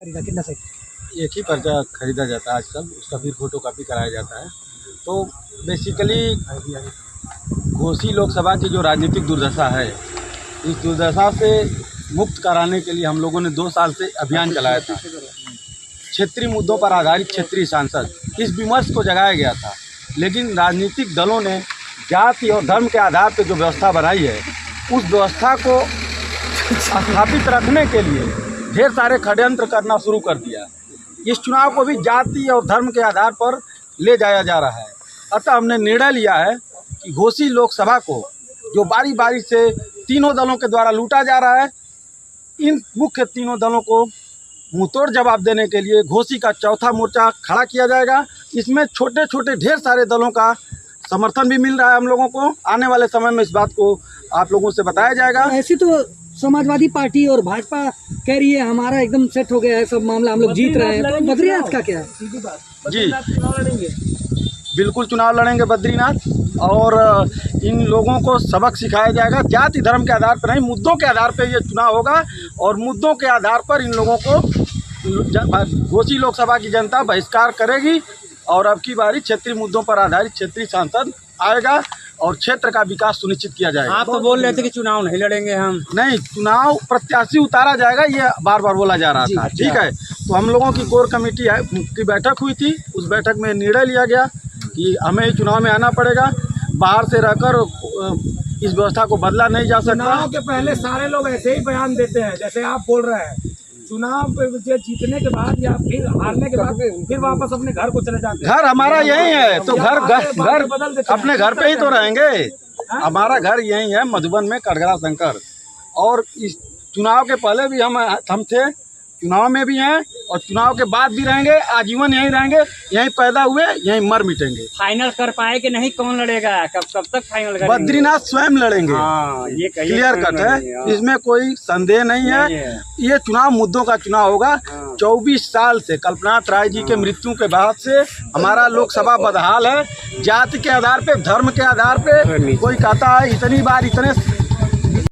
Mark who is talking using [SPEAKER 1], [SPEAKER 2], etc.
[SPEAKER 1] खरीदा कितना सही?
[SPEAKER 2] एक ही पर्चा खरीदा जाता है आजकल, उसका फिर फोटो कॉपी कराया जाता है। तो बेसिकली घोसी लोकसभा की जो राजनीतिक दुर्दशा है, इस दुर्दशा से मुक्त कराने के लिए हम लोगों ने 2 साल से अभियान चलाया था। क्षेत्रीय मुद्दों पर आधारित क्षेत्रीय सांसद, इस विमर्श को जगाया गया था, लेकिन राजनीतिक दलों ने जाति और धर्म के आधार पर जो व्यवस्था बनाई है, उस व्यवस्था को स्थापित रखने के लिए ढेर सारे षड्यंत्र करना शुरू कर दिया। इस चुनाव को भी जाति और धर्म के आधार पर ले जाया जा रहा है। अतः हमने निर्णय लिया है कि घोसी लोकसभा को जो बारी बारी से तीनों दलों के द्वारा लूटा जा रहा है, इन मुख्य तीनों दलों को मुंहतोड़ जवाब देने के लिए घोसी का चौथा मोर्चा खड़ा किया जाएगा। इसमें छोटे छोटे ढेर सारे दलों का समर्थन भी मिल रहा है हम लोगों को। आने वाले समय में इस बात को आप लोगों से बताया जाएगा।
[SPEAKER 1] ऐसी तो समाजवादी पार्टी और भाजपा कह रही है हमारा एकदम सेट हो गया है सब मामला, हम लोग जीत रहे हैं। तो बद्रीनाथ का क्या है?
[SPEAKER 2] जी बिल्कुल चुनाव लड़ेंगे बद्रीनाथ, और इन लोगों को सबक सिखाया जाएगा। जाति धर्म के आधार पर नहीं, मुद्दों के आधार पर ये चुनाव होगा, और मुद्दों के आधार पर इन लोगों को घोसी लोकसभा की जनता बहिष्कार करेगी। और अब की बारी क्षेत्रीय मुद्दों पर आधारित क्षेत्रीय सांसद आएगा और क्षेत्र का विकास सुनिश्चित किया जाएगा।
[SPEAKER 3] आप तो बोल रहे थे कि चुनाव नहीं लड़ेंगे हम।
[SPEAKER 2] नहीं, चुनाव प्रत्याशी उतारा जाएगा, ये बार बार बोला जा रहा था। ठीक है, तो हम लोगों की कोर कमेटी की बैठक हुई थी। उस बैठक में निर्णय लिया गया कि हमें चुनाव में आना पड़ेगा। बाहर से रहकर इस व्यवस्था को बदला नहीं जा सकता।
[SPEAKER 4] चुनाव के पहले सारे लोग ऐसे ही बयान देते हैं जैसे आप बोल रहे हैं। चुनाव जीतने के बाद या फिर हारने के बाद फिर वापस अपने घर को चले जाते हैं।
[SPEAKER 2] घर हमारा यही है, तो घर अपने घर पे ही तो रहेंगे। हमारा घर यही है, मधुबन में कटघरा शंकर। और इस चुनाव के पहले भी हम थे, चुनाव में भी हैं और चुनाव के बाद भी रहेंगे। आजीवन यहीं रहेंगे, यहीं पैदा हुए, यहीं मर मिटेंगे।
[SPEAKER 3] फाइनल कर पाए कि नहीं, कौन लड़ेगा? कब तक फाइनल करेंगे?
[SPEAKER 2] बद्रीनाथ स्वयं लड़ेंगे।
[SPEAKER 3] ये
[SPEAKER 2] क्लियर कट है, इसमें कोई संदेह नहीं है। ये चुनाव मुद्दों का चुनाव होगा। 24 साल से कल्पनाथ राय जी के मृत्यु के बाद से हमारा लोकसभा बदहाल है। जाति के आधार पे, धर्म के आधार पे कोई कहता है इतनी बार इतने